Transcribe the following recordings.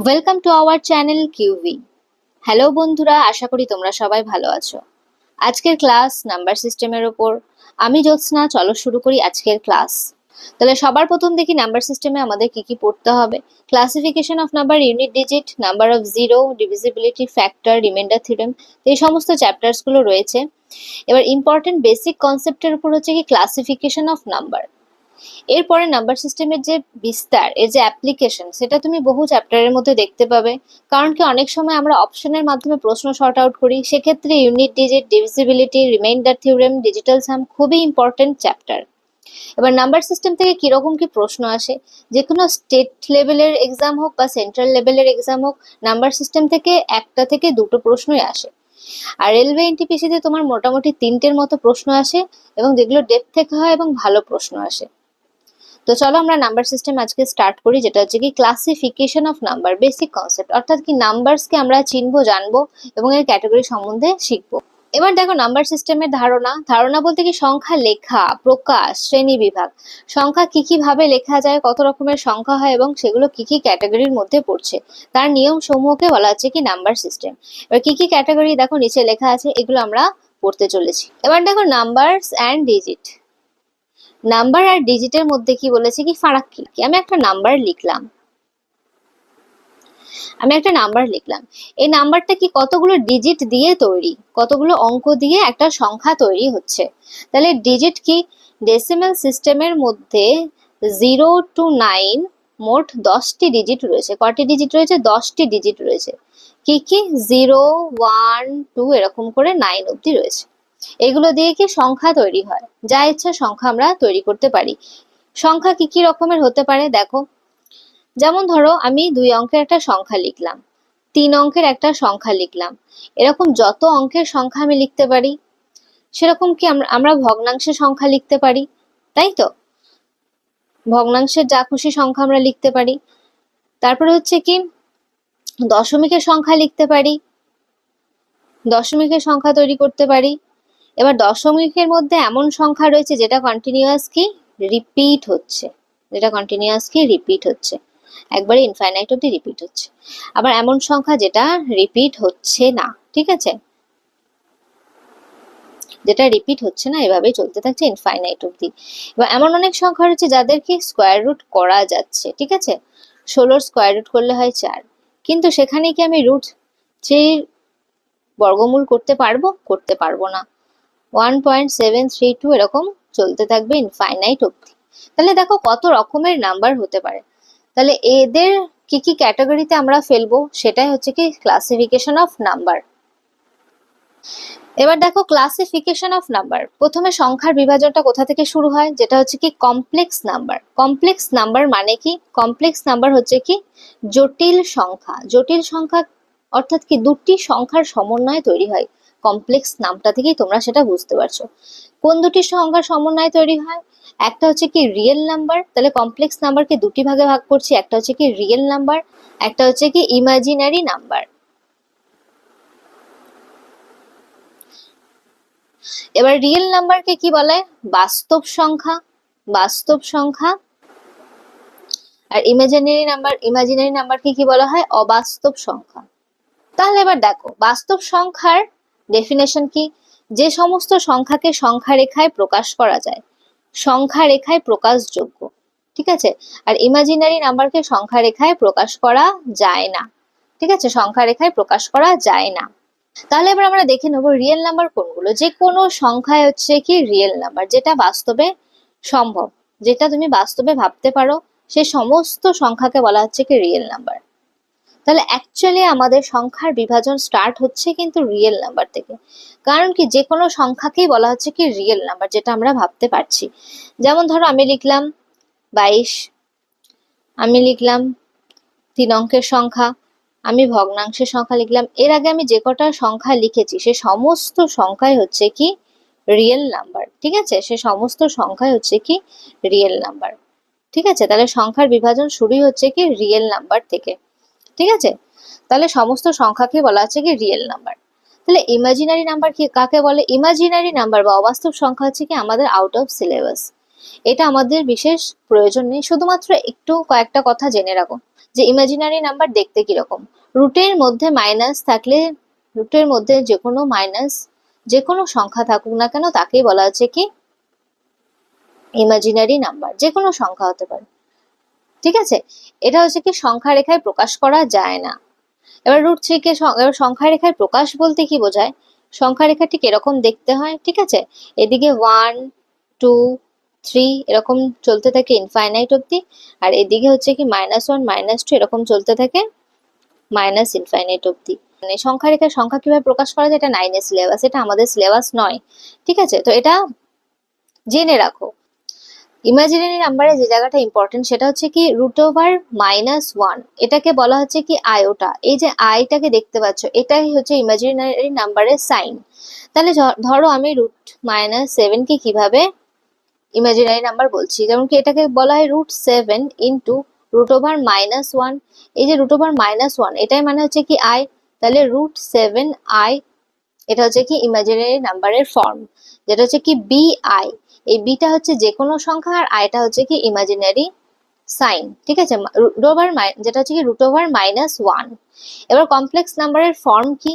Welcome to our channel QV. Hello বন্ধুরা, আশা করি তোমরা সবাই ভালো আছো। আজকের ক্লাস নাম্বার সিস্টেমের ওপর। আমি জ্যোৎস্না, চলো শুরু করি আজকের ক্লাস। তাহলে সবার প্রথম দেখি নাম্বার সিস্টেমে আমাদের কি কি পড়তে হবে। Classification of number, unit digit, number of zero, divisibility, factor, reminder theorem, এই সমস্ত চ্যাপ্টার্স গুলো রয়েছে। এবার ইম্পর্টেন্ট বেসিক কনসেপ্টের উপর হচ্ছে কি ক্লাসিফিকেশন অফ নাম্বার। এরপরে নাম্বার সিস্টেমের যে বিস্তার, এর যে অ্যাপ্লিকেশন, সেটা তুমি বহু চ্যাপ্টারের মধ্যে দেখতে পাবে। কারণ কি অনেক সময় আমরা অপশনের মাধ্যমে প্রশ্ন শর্ট আউট করি, সেক্ষেত্রে unit digit, divisibility, remainder theorem, digital sum খুবই ইম্পর্টেন্ট চ্যাপ্টার। এবার নাম্বার সিস্টেম থেকে কিরকম কি প্রশ্ন আসে, যে কোনো স্টেট লেভেলের এক্সাম হোক বা সেন্ট্রাল লেভেলের এক্সাম হোক, নাম্বার সিস্টেম থেকে একটা থেকে দুটো প্রশ্নই আসে। আর রেলওয়ে এনটিপিসিতে তোমার মোটামুটি তিনটের মতো প্রশ্ন আসে, এবং যেগুলো ডেপথ থেকে হয় এবং ভালো প্রশ্ন আসে। তো চলো আমরা নাম্বার সিস্টেম আজকে স্টার্ট করি, যেটা হচ্ছে কি classification of number, basic concept, অর্থাৎ কি নাম্বারসকে আমরা চিনবো, জানবো এবং এর ক্যাটাগরি সম্বন্ধে শিখবো। এবার দেখো নাম্বার সিস্টেমের ধারণা বলতে কি সংখ্যা লেখা, প্রকাশ, শ্রেণী বিভাগ। সংখ্যা কি কি ভাবে লেখা যায়, কত রকমের সংখ্যা হয় এবং সেগুলো কি কি ক্যাটাগরির মধ্যে পড়ছে, তার নিয়ম সমূহকে বলা হচ্ছে কি নাম্বার সিস্টেম। এবার কি কি ক্যাটাগরি দেখো নিচে লেখা আছে, এগুলো আমরা পড়তে চলেছি। এবার দেখো নাম্বারস অ্যান্ড ডিজিট। নাম্বার আর ডিজিটের মধ্যে কি বলেছে, কি ফারাক কি। আমি একটা নাম্বার লিখলাম, এই নাম্বারটা কি কতগুলো ডিজিট দিয়ে তৈরি, কতগুলো অঙ্ক দিয়ে একটা সংখ্যা তৈরি হচ্ছে। তাহলে ডিজিট কি, ডেসিমাল সিস্টেমের মধ্যে 0 to 9 মোট 10টি ডিজিট রয়েছে। কটি ডিজিট রয়েছে? 10টি ডিজিট রয়েছে। কি কি? 0 1 2 এরকম করে 9 অব্দি রয়েছে। এগুলো দিয়ে কি সংখ্যা তৈরি হয়, যা ইচ্ছা সংখ্যা আমরা তৈরি করতে পারি। সংখ্যা কি কি রকমের হতে পারে দেখো, যেমন ধরো আমি 2 অঙ্কের একটা সংখ্যা লিখলাম, 3 অঙ্কের একটা সংখ্যা লিখলাম, এরকম যত অঙ্কের সংখ্যা আমি লিখতে পারি। সেরকম কি আমরা ভগ্নাংশের সংখ্যা লিখতে পারি, তাই তো? ভগ্নাংশের যা খুশি সংখ্যা আমরা লিখতে পারি। তারপরে হচ্ছে কি দশমিকের সংখ্যা লিখতে পারি, দশমিকের সংখ্যা তৈরি করতে পারি। এবার দশমিকের মধ্যে এমন সংখ্যা রয়েছে যেটা কন্টিনিউয়াস কি রিপিট হচ্ছে, একবারে ইনফাইনাইট অব্দি রিপিট হচ্ছে। আবার এমন সংখ্যা যেটা রিপিট হচ্ছে না, ঠিক আছে, যেটা রিপিট হচ্ছে না, এভাবেই চলতে থাকছে ইনফাইনাইট অব্দি। এবার এমন অনেক সংখ্যা রয়েছে যাদেরকে স্কোয়ার রুট করা যাচ্ছে, ঠিক আছে। 16 স্কোয়ার রুট করলে হয় 4, কিন্তু সেখানে কি আমি রুট 3 বর্গমূল করতে পারবো না। 1.732 এরকম চলতে থাকবে ইনফাইনাইট অব্দি। তাহলে দেখো কত রকমের নাম্বার হতে পারে। তাহলে এদের কি কি ক্যাটাগরিতে আমরা ফেলবো, সেটাই হচ্ছে কি ক্লাসিফিকেশন অফ নাম্বার। এবার দেখো ক্লাসিফিকেশন অফ নাম্বার, প্রথমে সংখ্যার বিভাজনটা কোথা থেকে শুরু হয়, যেটা হচ্ছে কি কমপ্লেক্স নাম্বার। কমপ্লেক্স নাম্বার মানে কি, কমপ্লেক্স নাম্বার হচ্ছে কি জটিল সংখ্যা। জটিল সংখ্যা অর্থাৎ কি দুটি সংখ্যার সমন্বয়ে তৈরি হয়। কমপ্লেক্স নামটা থেকেই তোমরা সেটা বুঝতে পারছো। কোন দুটি সংখ্যার সমন্বয়ে তৈরি হয়? একটা হচ্ছে কি রিয়েল নাম্বার, তাহলে কমপ্লেক্স নাম্বারকে দুটি ভাগে ভাগ করছি, একটা হচ্ছে কি রিয়েল নাম্বার, একটা হচ্ছে কি ইমাজিনারি নাম্বার। এবার রিয়েল নাম্বারকে কি বলে? বাস্তব সংখ্যা, বাস্তব সংখ্যা। আর ইমাজিনারি নাম্বারকে কি বলা হয়? অবাস্তব সংখ্যা। তাহলে এবার দেখো বাস্তব সংখ্যার ডেফিনেশন কি, যে সমস্ত সংখ্যাকে সংখ্যা রেখায় প্রকাশ করা যায়, সংখ্যা রেখায় প্রকাশযোগ্য, ঠিক আছে। আর ইমাজিনারি নাম্বারকে সংখ্যা রেখায় প্রকাশ করা যায় না, ঠিক আছে, সংখ্যা রেখায় প্রকাশ করা যায় না। তাহলে এবার আমরা দেখে নেবো রিয়েল নাম্বার কোনগুলো। যে কোনো সংখ্যায় হচ্ছে কি রিয়েল নাম্বার, যেটা বাস্তবে সম্ভব, যেটা তুমি বাস্তবে ভাবতে পারো, সে সমস্ত সংখ্যাকে বলা হচ্ছে কি রিয়েল নাম্বার। তাহলে অ্যাকচুয়ালি আমাদের সংখ্যার বিভাজন স্টার্ট হচ্ছে কিন্তু রিয়েল নাম্বার থেকে। কারণ কি যে কোনো সংখ্যাকেই বলা হচ্ছে কি রিয়েল নাম্বার, যেটা আমরা ভাবতে পারছি। যেমন ধরো আমি লিখলাম 22, আমি লিখলাম 3 অঙ্কের সংখ্যা, আমি ভগ্নাংশের সংখ্যা লিখলাম। এর আগে আমি যে কটা সংখ্যা লিখেছি সে সমস্ত সংখ্যাই হচ্ছে কি রিয়েল নাম্বার, ঠিক আছে, সে সমস্ত সংখ্যাই হচ্ছে কি রিয়েল নাম্বার, ঠিক আছে। তাহলে সংখ্যার বিভাজন শুরুই হচ্ছে কি রিয়েল নাম্বার থেকে, ঠিক আছে। তাহলে সমস্ত সংখ্যাকে বলা হচ্ছে কি রিয়েল নাম্বার। তাহলে ইমাজিনারি নাম্বার কি কাকে বলে? ইমাজিনারি নাম্বার বা অবাস্তব সংখ্যা হচ্ছে কি আমাদের আউট অফ সিলেবাস, এটা আমাদের বিশেষ প্রয়োজন নেই, শুধুমাত্র একটু কয়েকটা কথা জেনে রাখো। যে ইমাজিনারি নাম্বার দেখতে কিরকম। রুটের মধ্যে মাইনাস থাকলে, রুটের মধ্যে যে কোনো সংখ্যা থাকুক না কেন তাকেই বলা হচ্ছে কি ইমাজিনারি নাম্বার, যে কোনো সংখ্যা হতে পারে। ঠিক আছে, এটা হচ্ছে কি সংখ্যা রেখায় প্রকাশ করা যায় না। এবার রুট থ্রি কে সংখ্যা রেখায় প্রকাশ বলতে কি বোঝায়, সংখ্যা রেখা ঠিক এরকম দেখতে হয়। ঠিক আছে, এদিকে 1 2 3 এরকম চলতে থাকে ইনফাইনাইট অব্দি, আর এদিকে হচ্ছে কি -1 -2 এরকম চলতে থাকে মাইনাস ইনফাইনাইট অব্দি। মানে সংখ্যা রেখায় সংখ্যা কিভাবে প্রকাশ করা যায় এটা 9 এর সিলেবাস, এটা আমাদের সিলেবাস নয়। ঠিক আছে, তো এটা জেনে রাখো। ইমাজিনারি নাম্বারে যে জায়গাটা ইম্পর্টেন্ট সেটা হচ্ছে কি √-1, এটাকে বলা হচ্ছে কি আয়োটা। এই যে আইটাকে দেখতে পাচ্ছ, এটাই হচ্ছে ইমাজিনারি নাম্বারের সাইন। তাহলে ধরো আমি √-7 কে কিভাবে ইমাজিনারি নাম্বার বলছি, যেমন কি এটাকে বলা হয় √7 ইন্টু √-1। এই যে √-1 এটাই মানে হচ্ছে কি আই, তাহলে √7i, এটা হচ্ছে কি ইমাজিনারি নাম্বারের ফর্ম, যেটা হচ্ছে কি bi। এই বিটা হচ্ছে যে কোনো সংখ্যা আর আইটা হচ্ছে কি ইমাজিনারি সাইন। ঠিক আছে, যেটা হচ্ছে কি √-1। এবার কমপ্লেক্স নাম্বারের ফর্ম কি,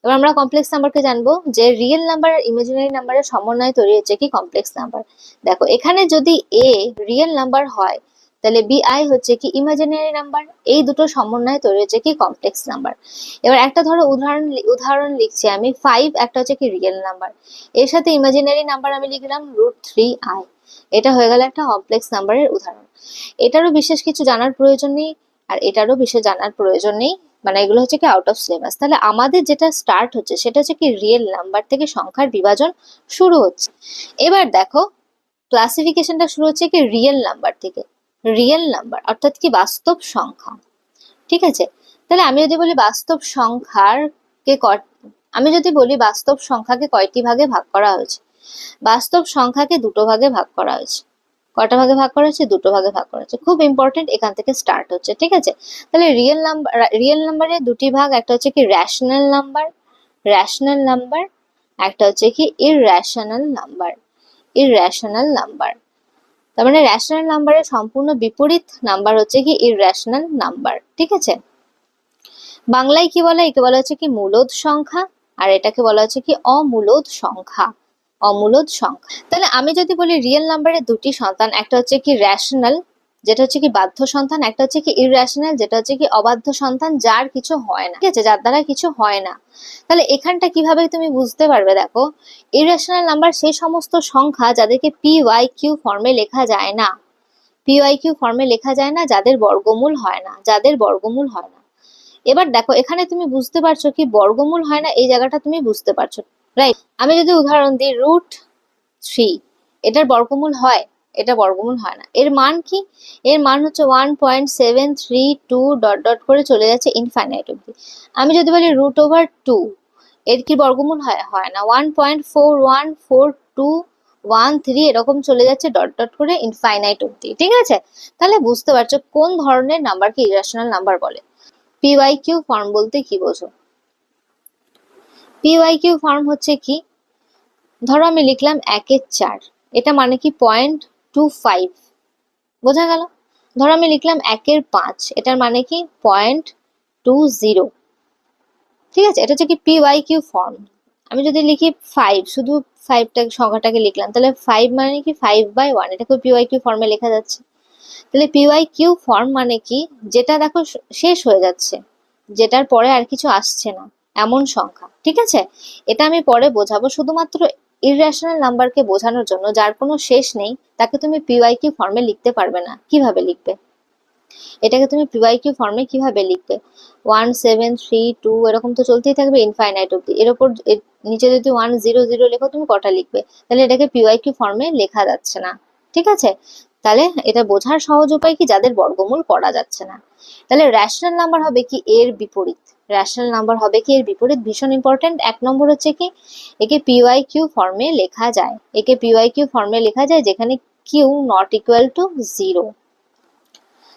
এবার আমরা কমপ্লেক্স নাম্বারকে জানবো যে রিয়েল নাম্বার আর ইমাজিনারি নাম্বারের সমন্বয়ে তৈরি হচ্ছে কি কমপ্লেক্স নাম্বার। দেখো এখানে যদি এ রিয়েল নাম্বার হয় তাহলে বিআই হচ্ছে কি ইমাজিনারি নাম্বার, এই দুটো সমন্বয়ে তৈরি হচ্ছে কি কমপ্লেক্স নাম্বার। এবার একটা ধরো উদাহরণ লিখছি আমি, 5 একটা হচ্ছে কি রিয়েল নাম্বার, এর সাথে ইমাজিনারি নাম্বার আমি লিখলাম √3i, এটা হয়ে গেল একটা কমপ্লেক্স নাম্বারের উদাহরণ। এটারও বিশেষ কিছু জানার প্রয়োজন নেই আর এটারও বিশেষ জানার প্রয়োজন নেই, মানে এগুলো হচ্ছে কি আউট অফ সিলেবাস। তাহলে আমাদের যেটা স্টার্ট হচ্ছে সেটা হচ্ছে কি রিয়েল নাম্বার থেকে সংখ্যার বিভাজন শুরু হচ্ছে। এবার দেখো ক্লাসিফিকেশনটা শুরু হচ্ছে কি রিয়েল নাম্বার থেকে। রিয়েল নাম্বার অর্থাৎ কি বাস্তব সংখ্যা। ঠিক আছে, তাহলে আমি যদি বলি বাস্তব সংখ্যাকে কয়টি ভাগে ভাগ করা হয়েছে, বাস্তব সংখ্যাকে দুটো ভাগে ভাগ করা হয়েছে। কয়টা ভাগে ভাগ করা হয়েছে? দুটো ভাগে ভাগ করা হয়েছে। খুব ইম্পর্টেন্ট, এখান থেকে স্টার্ট হচ্ছে। ঠিক আছে, তাহলে রিয়েল নাম্বারের দুটি ভাগ, একটা হচ্ছে কি রেশনাল নাম্বার, একটা হচ্ছে কি ইররেশনাল নাম্বার। তার মানে রেশনাল নাম্বারের সম্পূর্ণ বিপরীত নাম্বার হচ্ছে কি ইররেশনাল নাম্বার। ঠিক আছে, বাংলায় কি বলে, একে বলা হচ্ছে কি মূলদ সংখ্যা, আর এটাকে বলা হচ্ছে কি অমূলদ সংখ্যা। তাহলে আমি যদি বলি রিয়েল নাম্বারের দুটি সন্তান, একটা হচ্ছে কি রেশনাল যেটা হচ্ছে কি বাধ্য সন্তান, একটা হচ্ছে কি ইররেশনাল যেটা হচ্ছে কি অবাধ্য সন্তান, যার কিছু হয় না। ঠিক আছে, যার দ্বারা কিছু হয় না। তাহলে এখানটা কিভাবে তুমি বুঝতে পারবে, দেখো ইররেশনাল নাম্বার সেই সমস্ত সংখ্যা যাদেরকে PYQ ফর্মে লেখা যায় না, যাদের বর্গমূল হয় না। এবার দেখো এখানে তুমি বুঝতে পারছো কি বর্গমূল হয় না, এই জায়গাটা তুমি বুঝতে পারছো, রাইট? আমি যদি উদাহরণ দিই √3, এটার বর্গমূল হয়? এটা বর্গমূল হয় না। এর মান কি? এর মান হচ্ছে 1.732 ডট ডট করে চলে যাচ্ছে ইনফাইনাইট অব্দি। আমি যদি বলি √2, এর কি বর্গমূল হয়? হয় না। 1.414213 এরকম চলে যাচ্ছে ডট ডট করে ইনফাইনাইট অব্দি। ঠিক আছে, তাহলে বুঝতে পারছো কোন ধরনের নাম্বারকে ইরেশনাল নাম্বার বলে। PYQ ফর্ম বলতে কি বোঝো? PYQ ফর্ম হচ্ছে কি, ধরো আমি লিখলাম 1/4, এটা মানে কি 0.25, বোঝা গেল? ধরো আমি লিখলাম 1/5, এটার মানে কি 0.20। ঠিক আছে, এটা হচ্ছে কি PYQ ফর্ম। আমি যদি লিখি 5, শুধু 5টা সংখ্যাটাকে লিখলাম, তাহলে 5 মানে কি 5/1, এটাকে PYQ ফর্মে লেখা যাচ্ছে। তাহলে PYQ ফর্ম মানে কি, যেটা দেখো শেষ হয়ে যাচ্ছে, যেটার পরে আর কিছু আসছে না, এমন সংখ্যা। ঠিক আছে, এটা আমি পরে বোঝাবো। শুধুমাত্র ইররেশনাল নাম্বারকে বোঝানোর জন্য, যার কোনো শেষ নেই, তাকে তুমি PYQ ফর্মে লিখতে পারবে না। কিভাবে লিখবে এটাকে? তুমি PYQ ফর্মে কিভাবে লিখবে? 1732 এরকম তো চলতেই থাকবে ইনফাইনাইট অব্দি। এর উপর নিচে যদি 100 লেখো, তুমি কটা লিখবে? তাহলে এটাকে PYQ ফর্মে লেখা যাচ্ছে না। ঠিক আছে, তাহলে এটা বোঝার সহজ উপায় কি, যাদের বর্গমূল করা যাচ্ছে না। তাহলে রেশনাল নাম্বার হবে কি এর বিপরীত। ভীষণ ইম্পর্টেন্ট। 1 নম্বর হচ্ছে কি, একে PYQ ফর্মে লেখা যায়। যেখানে Q নট ইকুয়াল টু 0।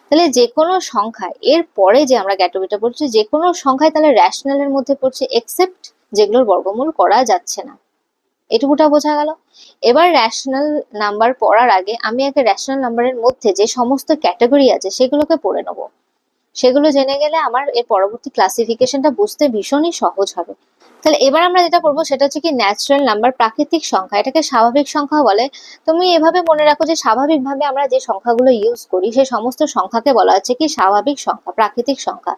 তাহলে যে কোনো সংখ্যা, এর পরে যে আমরা ক্যাটাগরিটা পড়ছি, যে কোনো সংখ্যায় তাহলে রেশনালের মধ্যে পড়ছে, এক্সেপ্ট যেগুলোর বর্গমূল করা যাচ্ছে না। এটুকুটা বোঝা গেল। এবার রেশনাল নাম্বার পড়ার আগে আমি একটা রেশনাল নাম্বারের মধ্যে যে সমস্ত ক্যাটাগরি আছে সেগুলোকে পড়ে নেব। সেগুলো জেনে গেলে আমার এর পরবর্তী ক্লাসিফিকেশনটা বুঝতে ভীষণই সহজ হবে। তাহলে এবার আমরা যেটা করবো সেটা হচ্ছে কি ন্যাচারাল নাম্বার, প্রাকৃতিক সংখ্যা, এটাকে স্বাভাবিক সংখ্যা বলে। তুমি এভাবে মনে রাখো যে স্বাভাবিকভাবে আমরা যে সংখ্যাগুলো ইউজ করি সেই সমস্ত সংখ্যাকে বলা হচ্ছে কি স্বাভাবিক সংখ্যা, প্রাকৃতিক সংখ্যা।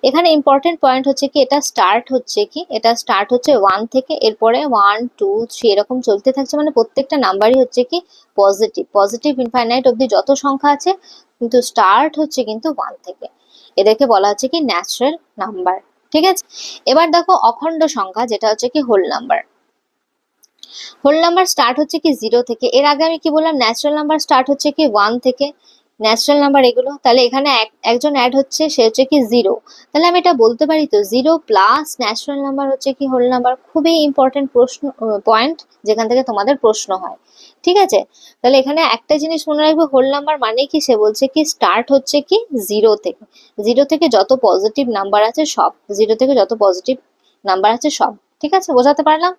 এখানে ইম্পর্টেন্ট পয়েন্ট হচ্ছে কি এটা স্টার্ট হচ্ছে 1 থেকে, এরপরে 1 2 3 এরকম চলতে থাকছে, মানে প্রত্যেকটা নাম্বারই হচ্ছে কি পজিটিভ, পজিটিভ ইনফাইনাইট অব্দি যত সংখ্যা আছে, কিন্তু স্টার্ট হচ্ছে কিন্তু 1 থেকে। এদেরকে বলা হচ্ছে কি ন্যাচারাল নাম্বার। ঠিক আছে, এবার দেখো অখণ্ড সংখ্যা যেটা হচ্ছে কি whole number. Whole number start হচ্ছে কি 0 থেকে। এর আগে আমি কি বললাম, ন্যাচারাল নাম্বার স্টার্ট হচ্ছে কি 1 থেকে, ন্যাচারাল নাম্বার এগুলো। তাহলে এখানে একজন অ্যাড হচ্ছে, সে হচ্ছে কি 0। তাহলে আমি এটা বলতে পারি তো 0 প্লাস ন্যাচারাল নাম্বার হচ্ছে কি হোল নাম্বার। খুবই ইম্পর্টেন্ট প্রশ্ন, পয়েন্ট, যেখান থেকে তোমাদের প্রশ্ন হয়। ঠিক আছে, তাহলে এখানে একটা জিনিস মনে রাখবে, হোল নাম্বার মানে কি, সে বলছে কি স্টার্ট হচ্ছে কি 0 থেকে, 0 থেকে যত পজিটিভ নাম্বার আছে সব, 0 থেকে যত পজিটিভ নাম্বার আছে সব। ঠিক আছে, বোঝাতে পারলাম।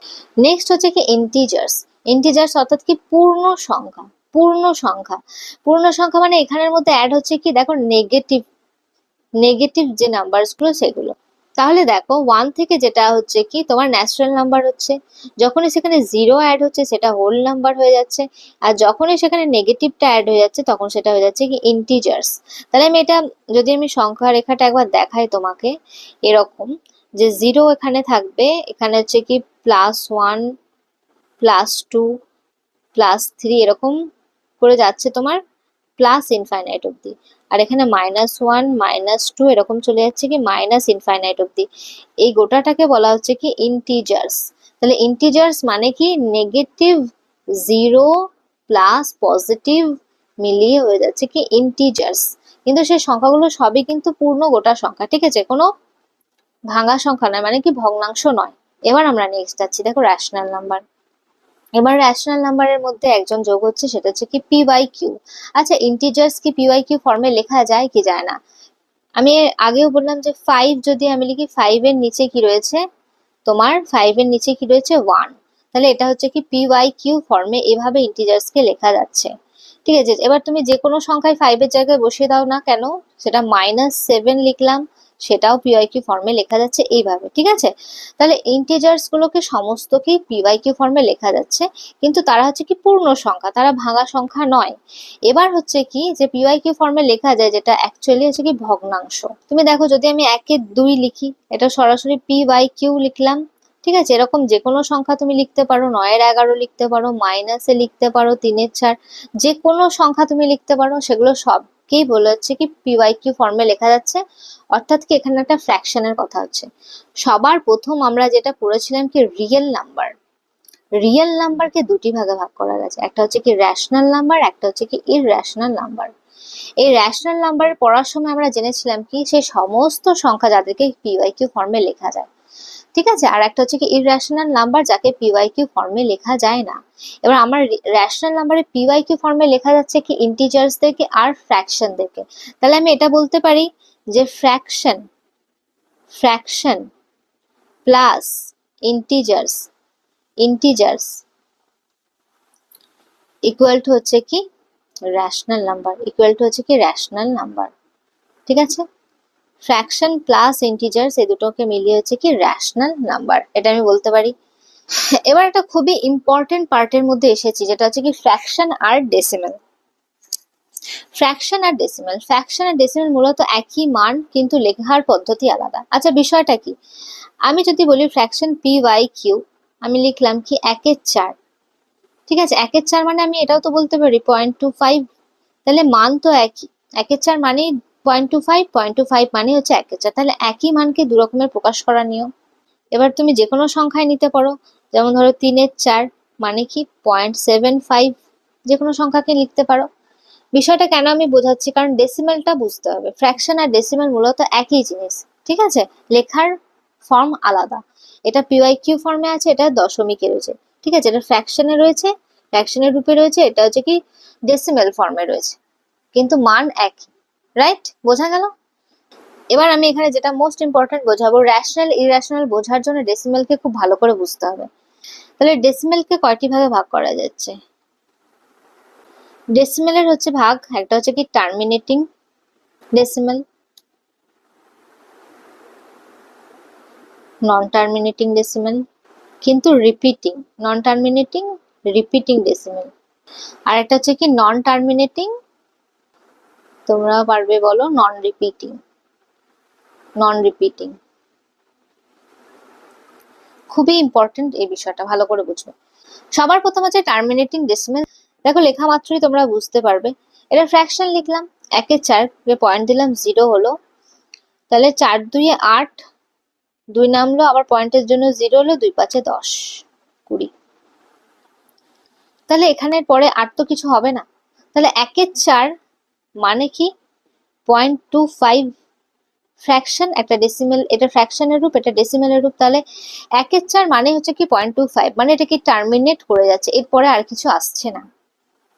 নেক্সট হচ্ছে কি ইন্টিজার্স। ইন্টিজার্স অর্থাৎ কি পূর্ণ সংখ্যা। পূর্ণ সংখ্যা, পূর্ণ সংখ্যা মানে এখানের মধ্যে অ্যাড হচ্ছে কি দেখো নেগেটিভ, নেগেটিভ যে নাম্বারস গুলো সেগুলো। তাহলে দেখো 1 থেকে যেটা হচ্ছে কি তোমার ন্যাচারাল নাম্বার হচ্ছে, যখনই সেখানে 0 অ্যাড হচ্ছে সেটা হোল নাম্বার হয়ে যাচ্ছে, আর যখনই সেখানে নেগেটিভটা অ্যাড হয়ে যাচ্ছে তখন সেটা হয়ে যাচ্ছে কি ইন্টিজার্স। তাহলে আমি এটা, যদি আমি সংখ্যা রেখাটা একবার দেখাই তোমাকে, এরকম যে 0 এখানে থাকবে, এখানে হচ্ছে কি +1 +2 +3 এরকম করে যাচ্ছে তোমার প্লাস ইনফাইনাইট অব্দি, আর এখানে -1 -2 এরকম চলে যাচ্ছে কি মাইনাস ইনফাইনাইট অব্দি। এই গোটাটাকে বলা হচ্ছে কি ইন্টিজার্স। তাহলে ইন্টিজার্স মানে কি নেগেটিভ 0 প্লাস পজিটিভ মিলিয়ে হয়ে যাচ্ছে কি ইন্টিজার্স। কিন্তু সেই সংখ্যাগুলো সবই কিন্তু পূর্ণ গোটা সংখ্যা। ঠিক আছে, কোনো ভাঙা সংখ্যা নয়, মানে কি ভগ্নাংশ নয়। এবার আমরা নেক্সট যাচ্ছি, দেখো রেশনাল নাম্বার। এবার রেশনাল নাম্বারের মধ্যে একজন যোগ হচ্ছে, সেটা হচ্ছে কি পি বাই কিউ। আচ্ছা, ইন্টিজার্স কি পি বাই কিউ ফর্মে লেখা যায় কি যায় না? আমি আগেও বললাম যে 5 যদি আমি লিখি, 5 এর নিচে কি রয়েছে তোমার, 5 এর নিচে কি রয়েছে 1। তাহলে এটা হচ্ছে কি পি বাই কিউ ফর্মে এভাবে ইন্টিজার্স কে লেখা যাচ্ছে। ঠিক আছে, এবার তুমি যে কোনো সংখ্যায় 5 এর জায়গায় বসিয়ে দাও না কেন, সেটা -7 লিখলাম, সেটাও পি বাই কিউ ফর্মে লেখা যাচ্ছে এইভাবে। ঠিক আছে, তাহলে ইন্টিজার্স গুলোকে সমস্তকেই পি বাই কিউ ফর্মে লেখা যাচ্ছে, কিন্তু তারা হচ্ছে কি পূর্ণ সংখ্যা, তারা ভাঙা সংখ্যা নয়। এবার হচ্ছে কি যে পি বাই কিউ ফর্মে লেখা যায়, যেটা অ্যাকচুয়ালি হচ্ছে কি ভগ্নাংশ। তুমি দেখো যদি আমি 1-2 লিখি, এটা সরাসরি পি বাই কিউ লিখলাম। ঠিক আছে, এরকম যে কোনো সংখ্যা তুমি লিখতে পারো, 9-11 লিখতে পারো, মাইনাসে লিখতে পারো, 3-4, যে কোনো সংখ্যা তুমি লিখতে পারো, সেগুলো সবকেই বলে হচ্ছে কি পি বাই কিউ ফর্মে লেখা যাচ্ছে। অর্থাৎ কি এখানে একটা ফ্র্যাকশনের কথা হচ্ছে। সবার প্রথম আমরা যেটা পড়েছিলাম কি রিয়েল নাম্বার। রিয়েল নাম্বারকে দুটি ভাগে ভাগ করা গেছে, একটা হচ্ছে কি রেশনাল নাম্বার, একটা হচ্ছে কি ইররেশনাল নাম্বার। এই রেশনাল নাম্বার পড়ার সময় আমরা জেনেছিলাম কি সেই সমস্ত সংখ্যা যাদেরকে পি বাই কিউ ফর্মে লেখা যায়। ঠিক আছে, আর একটা হচ্ছে কি ইররেশনাল নাম্বার যাকে পি বাই কিউ ফর্মে লেখা যায় না। এবার আমার রেশনাল নাম্বারে পি বাই কিউ ফর্মে লেখা যাচ্ছে কি ইন্টিজার্স দেখে আর ফ্র্যাকশন দেখে। তাহলে আমি এটা বলতে পারি যে fraction, fraction plus integers, integers equal to হচ্ছে কি রেশনাল নাম্বার, ইকুয়াল টু হচ্ছে কি রেশনাল নাম্বার। ঠিক আছে, ফ্র্যাকশন প্লাস ইন্টিজার্স এই দুটোকে মিলিয়ে হচ্ছে কি রেশনাল নাম্বার, এটা আমি বলতে পারি। এবার একটা খুবই ইম্পর্টেন্ট পার্টের মধ্যে এসেছি, যেটা হচ্ছে কি ফ্র্যাকশন আর ডেসিমেল। ফ্র্যাকশন আর ডেসিমেল, ফ্র্যাকশন আর ডেসিমেল মূলত একই মান, কিন্তু লেখার পদ্ধতি আলাদা। আচ্ছা, বিষয়টা কি, আমি যদি বলি ফ্র্যাকশন পি বাই কিউ, আমি লিখলাম কি 1/4। ঠিক আছে, 1/4 মানে আমি এটাও তো বলতে পারি 0.25, তাহলে মান তো একই। 1/4 মানে 0.25, 0.25 মানে হচ্ছে 1/4, তাহলে একই মানকে দু রকমের প্রকাশ করার নিয়ম। এবার তুমি যে কোনো সংখ্যায় নিতে পারো, যেমন ধরো 3/4 মানে কি 0.75, যে কোনো সংখ্যাকে লিখতে পারো। বিষয়টা কেন আমি বোঝাচ্ছি, কারণ ডেসিমেলটা বুঝতে হবে। ফ্র্যাকশন আর ডেসিমেল মূলত একই জিনিস, ঠিক আছে, লেখার ফর্ম আলাদা। এটা পিওয়াইকিউ ফর্মে আছে, এটা দশমিকে রয়েছে। ঠিক আছে, এটা ফ্র্যাকশনে রয়েছে, ফ্র্যাকশনের রূপে রয়েছে, এটা হচ্ছে কি ডেসিমেল ফর্মে রয়েছে, কিন্তু মান একই। রাইট, বোঝা গেল? এবার আমি এখানে যেটা মোস্ট ইম্পর্টেন্ট বোঝাবো, রেশনাল ইররেশনাল বোঝার জন্য ডেসিমেলকে খুব ভালো করে বুঝতে হবে। তাহলে ডেসিমেলকে কয়টি ভাগে ভাগ করা যাচ্ছে? ডেসিমেলের হচ্ছে ভাগ, একটা হচ্ছে কি টার্মিনেটিং ডেসিমেল, নন টার্মিনেটিং ডেসিমেল, কিন্তু রিপিটিং, নন টার্মিনেটিং রিপিটিং ডেসিমেল। আর একটা হচ্ছে কি নন টার্মিনেটিং, তোমরা পারবে বলো নন রিপিটিং, নন রিপিটিং। খুবই ইম্পর্টেন্ট এই বিষয়টা, ভালো করে বুঝবে। সবার প্রথম হচ্ছে টার্মিনেটিং ডেসিমেল। দেখো লেখা মাত্রই তোমরা বুঝতে পারবে, এটা ফ্র্যাকশন লিখলাম, 1/4 পয়েন্ট দিলাম 0 হলো, তাহলে 4 2 8, 2 নামলো, আবার পয়েন্টের জন্য 0 হলো, 2 5 10 20। তাহলে এখানের পরে আর তো কিছু হবে না, তাহলে 1/4 মানে কি 0.25 ফ্র্যাকশন, একটা ডেসিমেল, এটা ফ্র্যাকশনের রূপ, এটা ডেসিমেলের রূপ। তাহলে 1/4 মানে হচ্ছে কি 0.25, মানে এটা কি টার্মিনেট করে যাচ্ছে, এরপরে আর কিছু আসছে না,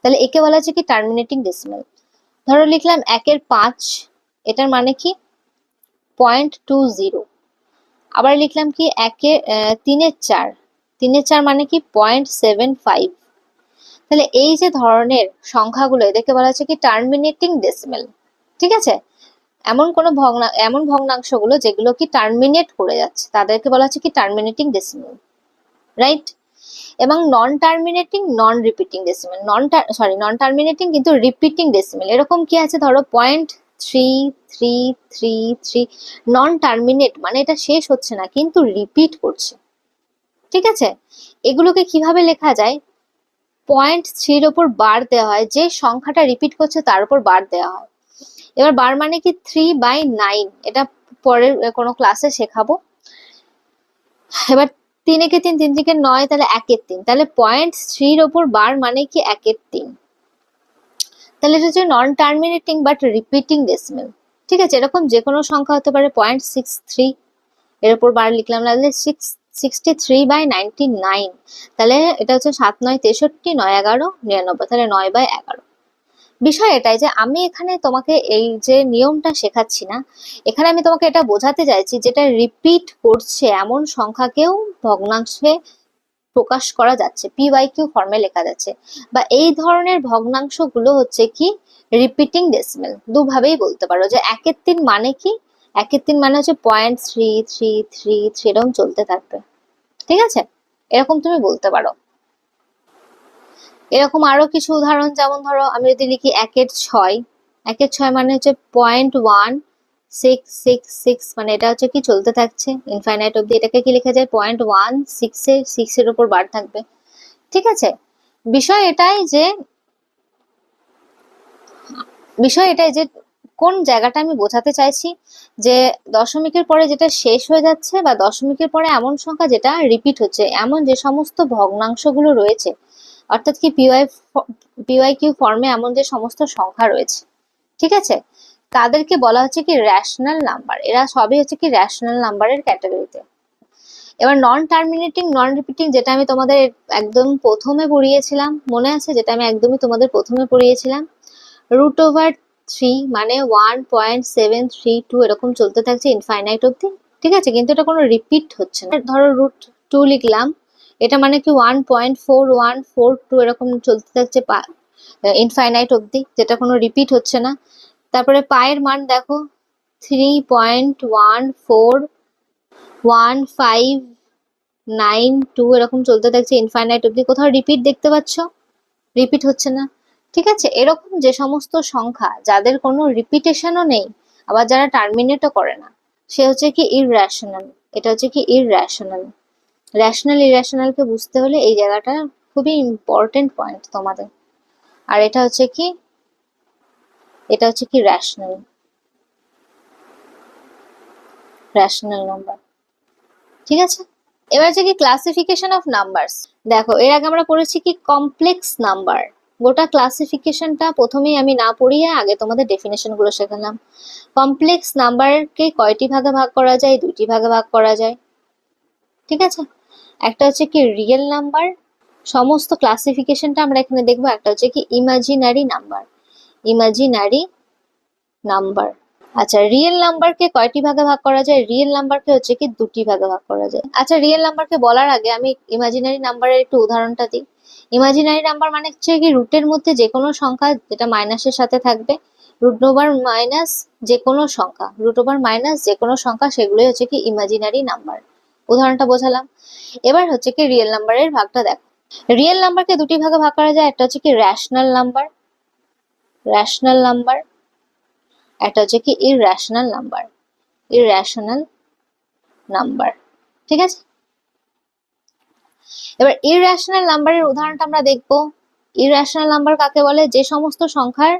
তাহলে একে বলা হচ্ছে কি টার্মিনেটিং ডেসিমেল। ধরো লিখলাম 1/5, এটার মানে কি 0.20। আবার লিখলাম কি 3/4, 3/4 মানে কি 0.75। তাহলে এই যে ধরনের সংখ্যাগুলো এদেরকে বলা হচ্ছে কি টার্মিনেটিং ডেসিমেল। ঠিক আছে, এমন ভগ্নাংশগুলো যেগুলো কি টার্মিনেট করে যাচ্ছে তাদেরকে বলা হচ্ছে কি টার্মিনেটিং ডেসিমেল, রাইট। এবং নন টার্মিনেটিং নন রিপিটিং ডেসিমেল, নন টার্মিনেটিং কিন্তু রিপিটিং ডেসিমেল। এরকম কি আছে, ধরো 0.3333, নন টার্মিনেট মানে এটা শেষ হচ্ছে না কিন্তু রিপিট করছে। ঠিক আছে, এগুলোকে কিভাবে লেখা যায়, 0.3 ওপর বার দেওয়া হয়, যে সংখ্যাটা রিপিট করছে তার উপর বার দেওয়া হয়। এবার বার মানে কি 3/9, এটা পরের কোনো ক্লাসে শেখাবো। এবার 3 একে 3, 3 থেকে 9, তাহলে 1/3, তাহলে 0.3 ওপর বার মানে কি 1/3। তাহলে এটা হচ্ছে নন টার্মিনেটিং বাট রিপিটিং ডেসিমেল। ঠিক আছে, এরকম যে কোনো সংখ্যা হতে পারে 0.63, এর উপর বার লিখলাম, তাহলে 63/99, তাহলে এটা হচ্ছে 7 9 63, 9 11 99, তাহলে 9/11। বিষয় এটাই যে আমি এখানে তোমাকে এই যে নিয়মটা শেখাচ্ছি না, এখানে আমি তোমাকে এটা বোঝাতে চাইছি যেটা রিপিট করছে এমন সংখ্যাকেও ভগ্নাংশে প্রকাশ করা যাচ্ছে, PYQ ফর্মে লেখা যাচ্ছে, বা এই ধরনের ভগ্নাংশগুলো হচ্ছে কি রিপিটিং ডেসিমেল। দুভাবেই বলতে পারো যে 1/3 মানে কি, 1/3 মানে হচ্ছে 0.3333, এরকম চলতে থাকবে। ঠিক আছে, এরকম তুমি বলতে পারো। এরকম আরো কিছু উদাহরণ, যেমন ধরো আমি যদি লিখি 1/6, 1/6 মানে হচ্ছে 0.1666, মানে এটা হচ্ছে কি চলতে থাকছে ইনফাইনাইট অব্দি। এটাকে কি লেখা যায় 0.16 6 এর উপর বার থাকবে। ঠিক আছে, বিষয় এটাই যে কোন জায়গাটা আমি বোঝাতে চাইছি, যে দশমিকের পরে যেটা শেষ হয়ে যাচ্ছে বা দশমিকের পরে এমন সংখ্যা যেটা রিপিট হচ্ছে, এমন যে সমস্ত ভগ্নাংশগুলো রয়েছে, অর্থাৎ কি PYQ ফর্মে এমন যে সমস্ত সংখ্যা রয়েছে, ঠিক আছে, তাদেরকে বলা হচ্ছে কি রেশনাল নাম্বার। এরা সবই হচ্ছে কি রেশনাল নাম্বারের ক্যাটাগরিতে। এবার নন টার্মিনেটিং নন রিপিটিং, যেটা আমি তোমাদের একদম প্রথমে পড়িয়েছিলাম, মনে আছে, যেটা আমি একদমই তোমাদের প্রথমে পড়িয়েছিলাম, √3 মানে 1.732, এরকম চলতে থাকছে ইনফাইনাইট অব্দি। ঠিক আছে, কিন্তু এটা কোনো রিপিট হচ্ছে না। ধরো √2 লিখলাম, এটা মানে কি 1.4142, এরকম চলতে থাকছে ইনফাইনাইট অব্দি, যেটা কোনো রিপিট হচ্ছে না। তারপরে পায়ের মান দেখো 3.141592, এরকম চলতে থাকছে ইনফাইনাইট অব্দি, কোথাও রিপিট দেখতে পাচ্ছ, রিপিট হচ্ছে না। ঠিক আছে, এরকম যে সমস্ত সংখ্যা যাদের কোনো রিপিটেশনও নেই, আবার যারা টার্মিনেটও করে না, সে হচ্ছে কি ইররেশনাল। এটা হচ্ছে কি ইররেশনাল। রেশনাল ইরেশনালকে বুঝতে হলে এই জায়গাটা খুবই ইম্পর্টেন্ট পয়েন্ট তোমাদের। আর এটা হচ্ছে কি রেশনাল, রেশনাল নাম্বার। ঠিক আছে, এবার হচ্ছে কি ক্লাসিফিকেশন অফ নাম্বারস। দেখো এর আগে আমরা পড়েছি কি কমপ্লেক্স নাম্বার। গোটা ক্লাসিফিকেশনটা প্রথমেই আমি না পড়িয়ে আগে তোমাদের ডেফিনেশন গুলো শেখালাম। কমপ্লেক্স নাম্বারকে কয়টি ভাগে ভাগ করা যায়, দুইটি ভাগে ভাগ করা যায়। ঠিক আছে, একটা হচ্ছে কি রিয়েল নাম্বার, সমস্ত ক্লাসিফিকেশনটা আমরা এখানে দেখবো। একটা হচ্ছে কি ইমাজিনারি নাম্বার, ইমাজিনারি নাম্বার। আচ্ছা, রিয়েল নাম্বারকে কয়টি ভাগে ভাগ করা যায়, রিয়েল নাম্বারকে হচ্ছে কি দুটি ভাগে ভাগ করা যায়। আচ্ছা, রিয়েল নাম্বারকে বলার আগে আমি ইমাজিনারি নাম্বারের একটু উদাহরণটা দিই। ইমাজিনারি নাম্বার মানে হচ্ছে কি রুটের মধ্যে যে কোনো সংখ্যা যেটা মাইনাসের সাথে থাকবে, রুট ওভার মাইনাস যে কোনো সংখ্যা, রুট ওভার মাইনাস যে কোনো সংখ্যা, সেগুলোই হচ্ছে কি ইমাজিনারি নাম্বার। উদাহরণটা বোঝালাম। এবার হচ্ছে কি রিয়েল নাম্বারের ভাগটা দেখো। রিয়েল নাম্বারকে দুটি ভাগে ভাগ করা যায়, একটা হচ্ছে কি রেশনাল নাম্বার, রেশনাল নাম্বার, একটা হচ্ছে কি ইররেশনাল নাম্বার, ইররেশনাল নাম্বার। ঠিক আছে, এবার ইররেশনাল নাম্বারের উদাহরণটা আমরা দেখব। ইররেশনাল নাম্বার কাকে বলে? যে সমস্ত সংখ্যার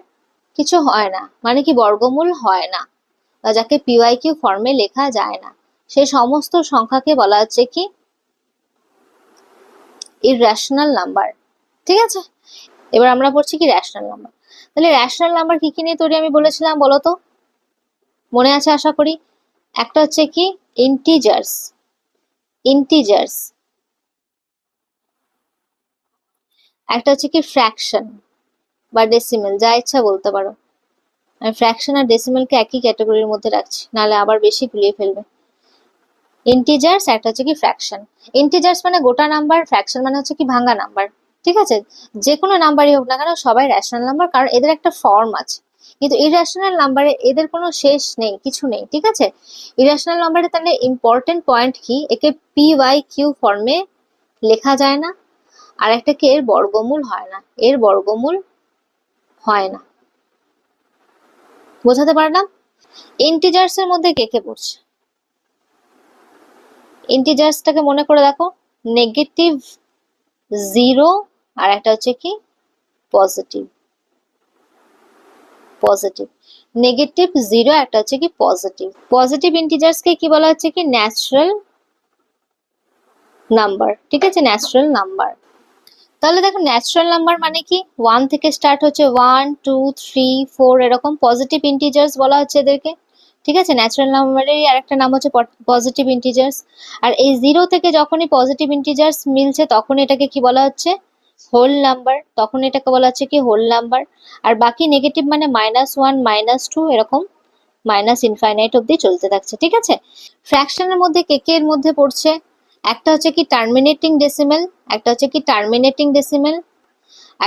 কিছু হয় না, মানে কি বর্গমূল হয় না, বা যাকে পিওয়াইকিউ ফর্মে লেখা যায় না, সেই সমস্ত সংখ্যাকে বলা হচ্ছে কি ইররেশনাল নাম্বার। ঠিক আছে, এবার আমরা পড়ছি কি রেশনাল নাম্বার। তাহলে রেশনাল নাম্বার কি কি নিয়ে তৈরি আমি বলেছিলাম বলো তো, মনে আছে আশা করি। একটা হচ্ছে কি ইন্টিজার্স, ইন্টিজার্স, একটা হচ্ছে কি ফ্র্যাকশন বা ডেসিমেল, যা ইচ্ছা বলতে পারো। আমি ফ্র্যাকশন আর ডেসিমেলকে একই ক্যাটাগরির মধ্যে রাখছি, নাহলে আবার বেশি গুলিয়ে ফেলবে। ইন্টিজার্স, একটা হচ্ছে কি ফ্র্যাকশন। ইন্টিজার্স মানে গোটা নাম্বার, ফ্র্যাকশন মানে হচ্ছে কি ভাঙা নাম্বার। ঠিক আছে, যে কোনো নাম্বারই হোক না কেন সবাই রেশনাল নাম্বার, কারণ এদের একটা ফর্ম আছে। কিন্তু ইররেশনাল নাম্বারে এদের কোনো শেষ নেই, কিছু নেই। ঠিক আছে, ইররেশনাল নাম্বারে তাহলে ইম্পর্টেন্ট পয়েন্ট কি, একে পি ওয়াই কিউ ফর্মে লেখা যায় না, আর একটা কি এর বর্গমূল হয় না, এর বর্গমূল হয় না। বোঝাতে পারলাম? ইন্টিজার্স এর মধ্যে কে কে পড়ছে? ইন্টিজার্সটাকে মনে করে দেখো, নেগেটিভ, জিরো, আর একটা হচ্ছে কি পজিটিভ, পজিটিভ। নেগেটিভ, জিরো, একটা হচ্ছে কি পজিটিভ। পজিটিভ ইন্টিজার্সকে কি বলা হচ্ছে কি ন্যাচারাল নাম্বার। ঠিক আছে, ন্যাচারাল নাম্বার। তাহলে দেখো ন্যাচারাল নাম্বার মানে কি, 1 থেকে স্টার্ট হচ্ছে, 1 2 3 4 এরকম পজিটিভ ইন্টিজার্স বলা হচ্ছে এদেরকে। ঠিক আছে, ন্যাচারাল নাম্বারেরই আরেকটা নাম হচ্ছে পজিটিভ ইন্টিজার্স। আর এই 0 থেকে যখনই পজিটিভ ইন্টিজার্স মিলছে তখন এটাকে কি বলা হচ্ছে হোল নাম্বার, তখন এটাকে বলা হচ্ছে কি হোল নাম্বার। আর বাকি নেগেটিভ মানে -1 -2 এরকম মাইনাস ইনফাইনাইট অব্দি চলতে থাকছে। ঠিক আছে, ফ্র্যাকশনের মধ্যে কে কে এর মধ্যে পড়ছে? একটা হচ্ছে কি টার্মিনেটিং ডেসিমেল, একটা হচ্ছে কি টার্মিনেটিং ডেসিমেল,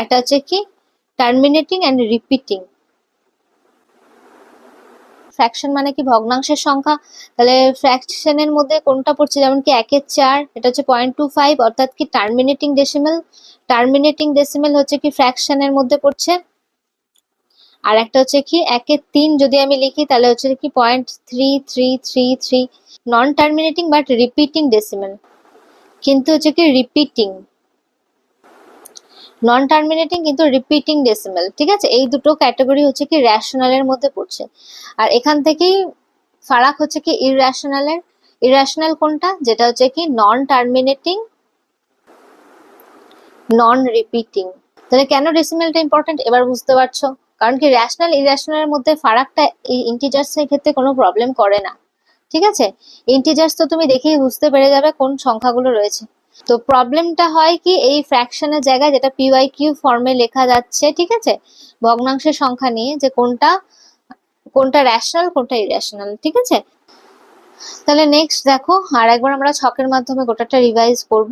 একটা হচ্ছে কি টার্মিনেটিং অ্যান্ড রিপিটিং। ফ্র্যাকশন মানে কি ভগ্নাংশের সংখ্যা, তাহলে ফ্র্যাকশনের মধ্যে কোনটা পড়ছে, যেমন কি 1/4, এটা হচ্ছে 0.25, অর্থাৎ কি টার্মিনেটিং ডেসিমেল। টার্মিনেটিং ডেসিমেল হচ্ছে কি ফ্র্যাকশনের মধ্যে পড়ছে। আর একটা হচ্ছে কি 1/3 যদি আমি লিখি তাহলে হচ্ছে কি 0.3333। নন টার্মিনেটিং বাট রিপিটিং ডেসিমেল, কিন্তু হচ্ছে কি রিপিটিং, নন টার্মিনেটিং কিন্তু রিপিটিং ডেসিমেল। ঠিক আছে, এই দুটো ক্যাটাগরি হচ্ছে কি রেশনালের মধ্যে পড়ছে। আর এখান থেকেই ফারাক হচ্ছে কি ইররেশনালের। ইররেশনাল কোনটা, যেটা হচ্ছে কি নন টার্মিনেটিং, নন রিপিটিং। তাহলে কেন ডেসিমেলটা ইম্পর্টেন্ট এবার বুঝতে পারছো, কারণ কি রেশনাল ইররেশনালের মধ্যে ফারাকটা এই ইন্টিজার্স এর ক্ষেত্রে কোনো প্রবলেম করে না। ঠিক আছে, ইন্টিজার্স তো তুমি দেখেই বুঝতে পেরে যাবে কোন সংখ্যাগুলো রয়েছে। তো প্রবলেমটা হয় কি এই ফ্র্যাকশনের জায়গায়, যেটা পিওয়াই কিউ ফর্মে লেখা যাচ্ছে। ঠিক আছে, ভগ্নাংশের সংখ্যা নিয়ে, যে কোনটা কোনটা রেশনাল কোনটা ইরেশনাল। ঠিক আছে, তাহলে নেক্সট দেখো আর একবার আমরা ছকের মাধ্যমে গোটাটা রিভাইজ করব।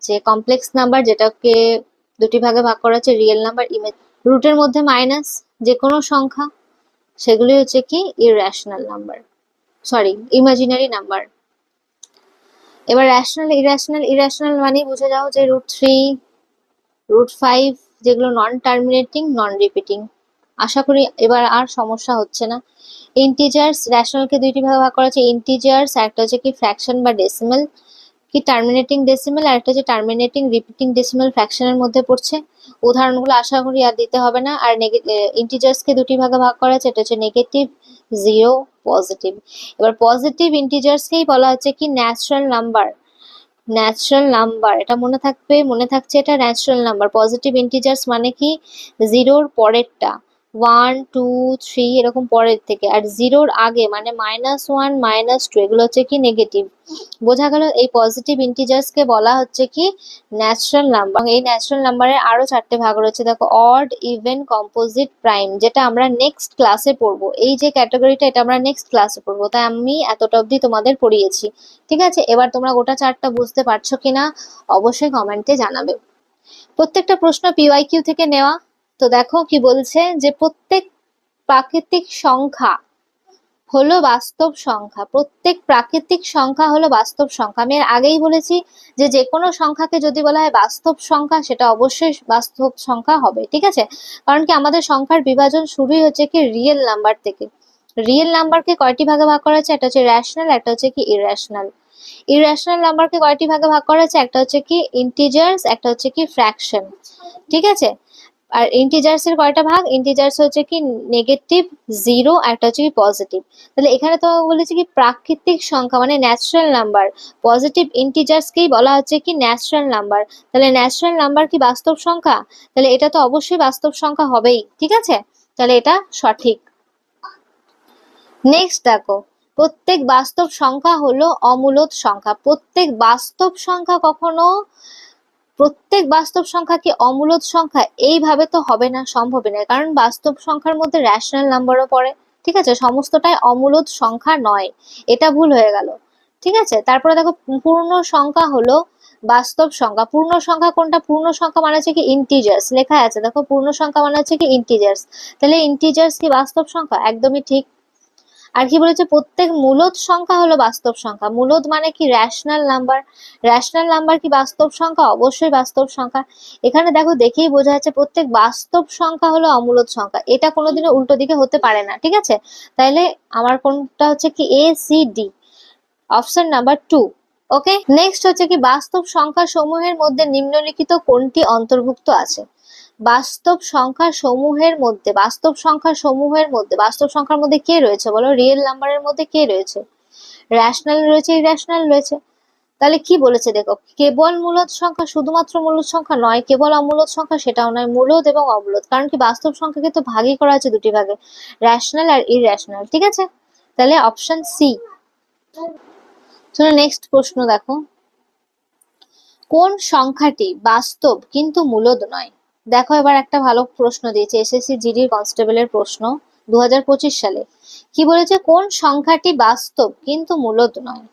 যে কমপ্লেক্স নাম্বার, যেটাকে দুটি ভাগে ভাগ করা হচ্ছে, রিয়েল নাম্বার, ইমেজ, রুটের মধ্যে মাইনাস যে কোনো সংখ্যা, সেগুলি হচ্ছে কি irrational number, sorry imaginary number. এবার রেশনাল ইরেশনাল, ইরেশনাল মানে বুঝে যাও যে √3, √5 যেগুলো নন টার্মিনেটিং, নন রিপিটিং। আশা করি এবার আর সমস্যা হচ্ছে না। ইন্টিজার্স, রেশনালকে দুইটি ভাগে ভাগ করা হচ্ছে, ইন্টিজার্স, একটা হচ্ছে কি ফ্র্যাকশন বা ডেসিমেল, কি টার্মিনেটিং ডেসিমেল, আর একটা হচ্ছে টার্মিনেটিং রিপিটিং ডেসিমেল, ফ্র্যাকশনের মধ্যে পড়ছে। উদাহরণগুলো আশা করি আর দিতে হবে না। আর ইন্টিজার্সকে দুটি ভাগে ভাগ করা হচ্ছে, এটা হচ্ছে নেগেটিভ, জিরো, পজিটিভ। এবার পজিটিভ ইন্টিজার্সকেই বলা হচ্ছে কি ন্যাচারাল নাম্বার, ন্যাচারাল নাম্বার। এটা মনে থাকবে, মনে থাকছে এটা ন্যাচারাল নাম্বার। পজিটিভ ইন্টিজার্স মানে কি জিরোর পরেরটা, 1 2 3 এরকম পরের থেকে, আর জিরোর আগে মানে -1 -2 এগুলো হচ্ছে কি নেগেটিভ। বোঝা গেল, এই পজিটিভ ইন্টিজার্সকে বলা হচ্ছে কি ন্যাচারাল নাম্বার। এই ন্যাচারাল নাম্বারের আরো 4টে ভাগ রয়েছে, দেখো অড, ইভেন, কম্পোজিট, প্রাইম, যেটা আমরা নেক্সট ক্লাসে পড়বো। এই যে ক্যাটাগরিটা এটা আমরা নেক্সট ক্লাসে পড়বো, তাই আমি এতটা অবধি তোমাদের পড়িয়েছি। ঠিক আছে, এবার তোমরা গোটা চার্টটা বুঝতে পারছো কিনা অবশ্যই কমেন্টে জানাবে। প্রত্যেকটা প্রশ্ন পিওয়াইকিউ থেকে নেওয়া। তো দেখো কি বলছে, যে প্রত্যেক প্রাকৃতিক সংখ্যা হলো বাস্তব সংখ্যা। প্রত্যেক প্রাকৃতিক সংখ্যা হলো বাস্তব সংখ্যা। আমি এর আগেই বলেছি যে কোনো সংখ্যাকে যদি বলা হয় বাস্তব সংখ্যা, সেটা অবশ্যই বাস্তব সংখ্যা হবে, ঠিক আছে। কারণ কি আমাদের সংখ্যার বিভাজন শুরুই হচ্ছে কি রিয়েল নাম্বার থেকে। রিয়েল নাম্বারকে কয়টি ভাগে ভাগ করা হচ্ছে? একটা হচ্ছে রেশনাল, একটা হচ্ছে কি ইররেশনাল। ইররেশনাল নাম্বারকে কয়টি ভাগে ভাগ করা হচ্ছে? একটা হচ্ছে কি ইন্টিজার্স, একটা হচ্ছে কি ফ্র্যাকশন, ঠিক আছে। আর ইন্টিজার্স এর কয়টা ভাগ? ইন্টিজার্স হচ্ছে কি নেগেটিভ, জিরো, একটা হচ্ছে কি পজিটিভ। তাহলে এখানে তো বলেছি কি প্রাকৃতিক সংখ্যা মানে ন্যাচারাল নাম্বার, পজিটিভ ইন্টিজার্সকেই বলা হচ্ছে কি ন্যাচারাল নাম্বার। তাহলে ন্যাচারাল নাম্বার কি বাস্তব সংখ্যা? তাহলে এটা তো অবশ্যই বাস্তব সংখ্যা হবেই, ঠিক আছে। তাহলে এটা সঠিক। নেক্সট দেখো, প্রত্যেক বাস্তব সংখ্যা হলো অমূলদ সংখ্যা। প্রত্যেক বাস্তব সংখ্যা কখনো প্রত্যেক বাস্তব সংখ্যা কি অমূলদ সংখ্যা? এইভাবে তো হবে না, সম্ভবই নয়, কারণ বাস্তব সংখ্যার মধ্যে রেশনাল নাম্বারও পড়ে, ঠিক আছে। সমস্তটাই অমূলদ সংখ্যা নয়, এটা ভুল হয়ে গেল, ঠিক আছে। তারপরে দেখো, পূর্ণ সংখ্যা হলো বাস্তব সংখ্যা। পূর্ণ সংখ্যা কোনটা? পূর্ণ সংখ্যা মানে হচ্ছে কি ইন্টিজার্স, লেখা আছে দেখো, পূর্ণ সংখ্যা মানে হচ্ছে কি ইন্টিজার্স। তাহলে ইন্টিজার্স কি বাস্তব সংখ্যা? একদমই ঠিক। আর কি বলেছে? প্রত্যেক মূলদ সংখ্যা হলো বাস্তব সংখ্যা। মূলদ মানে কি রেশনাল নাম্বার। রেশনাল নাম্বার কি বাস্তব সংখ্যা? অবশ্যই বাস্তব সংখ্যা। এখানে দেখো, দেখেই বোঝা যাচ্ছে প্রত্যেক বাস্তব সংখ্যা হলো অমূলদ সংখ্যা। এটা কোনোদিনও উল্টো দিকে হতে পারে না, ঠিক আছে। তাইলে আমার কোনটা হচ্ছে কি A C D, option number 2। Okay, next হচ্ছে কি বাস্তব সংখ্যা সমূহের মধ্যে নিম্নলিখিত কোনটি অন্তর্ভুক্ত আছে? বাস্তব সংখ্যা সমূহের মধ্যে, বাস্তব সংখ্যা সমূহের মধ্যে, বাস্তব সংখ্যার মধ্যে কে রয়েছে বলো? রিয়েল নাম্বারের মধ্যে কে রয়েছে? রেশনাল রয়েছে, ইরেশনাল রয়েছে। তাহলে কি বলেছে দেখো, কেবল মূলদ সংখ্যা, শুধুমাত্র মূলদ সংখ্যা নয়, কেবল অমূলদ সংখ্যা সেটাও নয়, মূলদ এবং অমূলদ। কারণ কি বাস্তব সংখ্যাকে তো ভাগই করা আছে দুটি ভাগে, রেশনাল আর ইরেশনাল, ঠিক আছে। তাহলে অপশন সি। চলো নেক্সট প্রশ্ন দেখো, কোন সংখ্যাটি বাস্তব কিন্তু মূলদ নয়? দেখো, এবার একটা ভালো প্রশ্ন দিয়েছে, এসএসসি জিডির কনস্টেবলের প্রশ্ন 2025 সালে। কি বলেছে? কোন সংখ্যাটি বাস্তব কিন্তু মূলদ নয়?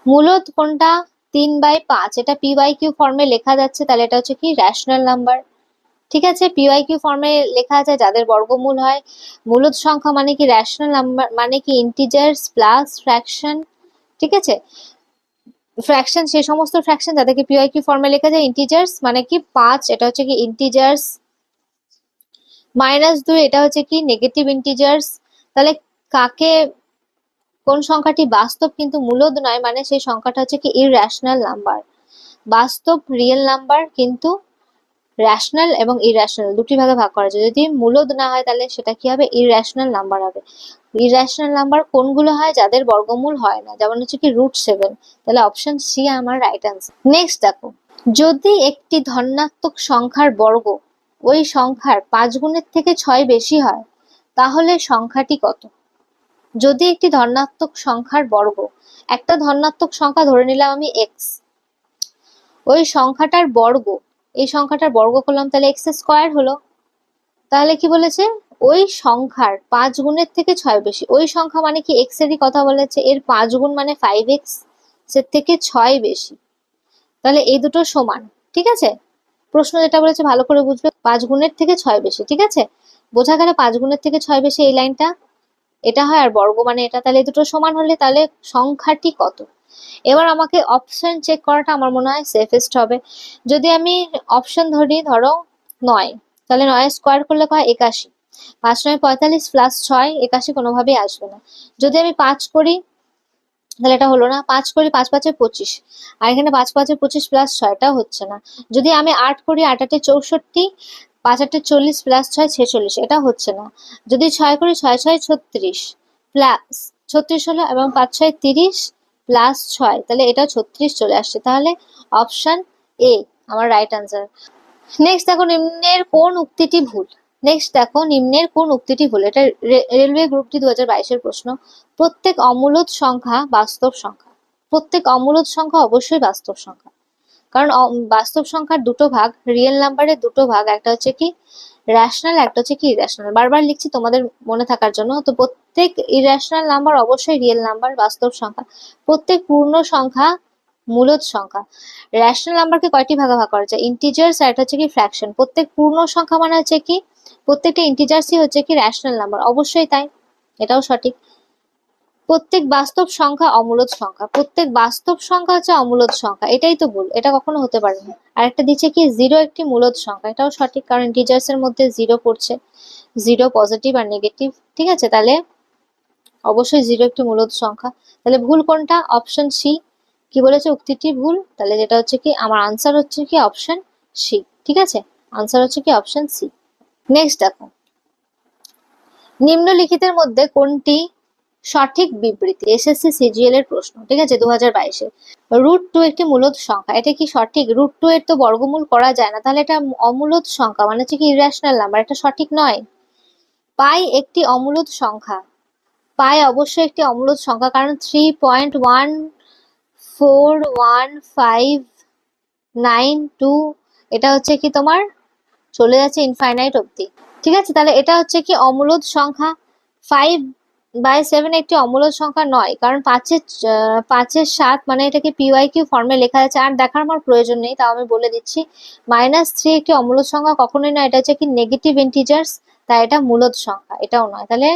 মূলদ কোনটা? 3/5, এটা PYQ ফর্মে লেখা যাচ্ছে, তাহলে এটা হচ্ছে কি রেশনাল নাম্বার, ঠিক আছে। PYQ ফর্মে লেখা আছে যাদের বর্গমূল হয়। মূলদ সংখ্যা মানে কি রেশনাল নাম্বার, মানে কি ইন্টিজার্স প্লাস ফ্র্যাকশন, ঠিক আছে। ফ্র্যাকশন, সেই সমস্ত ফ্র্যাকশন যাদেরকে PYQ ফর্মে লেখা যায়। ইন্টিজার্স মানে কি 5, এটা হচ্ছে কি ইন্টিজার্স। -2, এটা হচ্ছে কি নেগেটিভ ইন্টিজার্স। তাহলে কাকে, কোন সংখ্যাটি বাস্তব কিন্তু মূলদ নয়, মানে সেই সংখ্যাটা হচ্ছে কি ইররেশনাল নাম্বার। বাস্তব রিয়েল নাম্বার, কিন্তু রেশনাল এবং ইররেশনাল দুটি ভাগে ভাগ করা যায়। যদি মূলদ না হয় তাহলে সেটা কি হবে? ইররেশনাল নাম্বার হবে। ইররেশনাল নাম্বার কোনগুলো হয়? যাদের বর্গমূল হয় না, যেমন হচ্ছে কি √7। তাহলে অপশন সি আমার রাইট আনসার। নেক্সট দেখো, যদি একটি ধনাত্মক সংখ্যার বর্গ ওই সংখ্যার 5 গুণের থেকে 6 বেশি হয়, তাহলে সংখ্যাটি কত? যদি একটি ধনাত্মক সংখ্যার বর্গ, একটা ধনাত্মক সংখ্যা ধরে নিলাম আমি এক্স, ওই সংখ্যাটার বর্গ, এই সংখ্যাটার বর্গ করলাম, তাহলে এক্স স্কোয়ার হলো। তাহলে কি বলেছে? ওই সংখ্যার 5 গুণের থেকে 6 বেশি। ওই সংখ্যা মানে কি এক্স এরই কথা বলেছে, এর 5 গুণ মানে 5x, এর থেকে 6 বেশি। তাহলে এই দুটো সমান, ঠিক আছে। প্রশ্ন যেটা বলেছে ভালো করে বুঝবে, 5 গুণের থেকে 6 বেশি, ঠিক আছে। বোঝা গেল 5 গুণের থেকে 6 বেশি, এই লাইনটা এটা হয়, আর বর্গ মানে এটা। তাহলে এই দুটো সমান হলে তাহলে সংখ্যাটি কত? এবার আমাকে অপশন চেক করাটা আমার মনে হয় সেফেস্ট হবে। যদি আমি অপশন ধরি, ধরো 9, তাহলে 9 স্কোয়ার করলে হয় 81, 5 9 45 প্লাস 6 81 কোনোভাবেই আসবে না। যদি আমি 5 করি তাহলে এটা হলো না, 5 করি 5 5 25, আর এখানে 5 5 25 প্লাস 6 এটাও হচ্ছে না। যদি আমি 8 করি 8 8 64, 5 8 40 প্লাস 6 46, এটা হচ্ছে না। যদি 6 করি 6 6 36 প্লাস 36 হলো, এবং 5 6 30 প্লাস 6, তাহলে এটা 36 চলে আসছে। তাহলে অপশন এ আমার রাইট আনসার। নেক্সট দেখো, নিম্নের কোন উক্তিটি ভুল? নেক্সট দেখো, নিম্নের কোন উক্তিটি ভুল? এটা রেলওয়ে গ্রুপ ডি 2022 প্রশ্ন। প্রত্যেক অমূলদ সংখ্যা বাস্তব সংখ্যা। প্রত্যেক অমূলদ সংখ্যা অবশ্যই বাস্তব সংখ্যা, কারণ বাস্তব সংখ্যার দুটো ভাগ, রিয়েল নাম্বারের দুটো ভাগ, একটা হচ্ছে কি রেশনাল, একটা হচ্ছে কি ইরেশনাল। বারবার লিখছি তোমাদের মনে থাকার জন্য। তো প্রত্যেক ইরেশনাল নাম্বার অবশ্যই রিয়েল নাম্বার, বাস্তব সংখ্যা। প্রত্যেক পূর্ণ সংখ্যা মূলদ সংখ্যা। রেশনাল নাম্বারকে কয়টি ভাগে ভাগ করা যায়? ইন্টিজার্স, আর এটা হচ্ছে কি ফ্র্যাকশন। প্রত্যেক পূর্ণ সংখ্যা মানে হচ্ছে কি প্রত্যেকটা ইন্টিজার্সই হচ্ছে কি রেশনাল নাম্বার, অবশ্যই তাই। এটাও সঠিক। প্রত্যেক বাস্তব সংখ্যা অমূলদ সংখ্যা, প্রত্যেক বাস্তব সংখ্যা হচ্ছে অমূলদ সংখ্যা, এটাই তো ভুল, এটা কখনো হতে পারে না। আরেকটা দিচ্ছে কি জিরো একটি মূলদ সংখ্যা, এটাও সঠিক, কারণ ইন্টিজার্স এর মধ্যে জিরো পড়ছে, জিরো পজিটিভ আর নেগেটিভ, ঠিক আছে, তাহলে অবশ্যই জিরো একটি মূলদ সংখ্যা। তাহলে ভুল কোনটা? Option C. কি বলেছে? উক্তিটি ভুল। তাহলে যেটা হচ্ছে কি আমার আনসার হচ্ছে কি অপশন সি, ঠিক আছে, আনসার হচ্ছে কি অপশন সি। নেক্সট দেখো, নিম্নলিখিতের মধ্যে কোনটি সঠিক বিবৃতি? এসএসসি সিজিএল এর প্রশ্ন, ঠিক আছে, 2022-এর। √2 একটি মূলদ সংখ্যা, এটা কি সঠিক? √2 এর তো বর্গমূল করা যায় না, তাহলে এটা অমূলদ সংখ্যা, মানে হচ্ছে কি ইরেশনাল নাম্বার, এটা সঠিক নয়। পাই একটি অমূলদ সংখ্যা, পাই অবশ্যই একটি অমূলদ সংখ্যা, কারণ 3.14159 এটা হচ্ছে কি তোমার চলে যাচ্ছে ইনফাইনাইট অব্দি, ঠিক আছে, তাহলে এটা হচ্ছে কি অমূলদ সংখ্যা। 5/7 একটি অমূলদ সংখ্যা নয়, কারণ 5-এর 7 মানে এটাকে PYQ ফর্মে লেখা যাচ্ছে, আর দেখার আমার প্রয়োজন নেই, তাও আমি বলে দিচ্ছি। -3 একটি অমূলদ সংখ্যা কখনোই নয়, এটা হচ্ছে কি নেগেটিভ ইন্টিজার্স, তাই এটা মূলদ সংখ্যা, এটাও নয়। তাহলে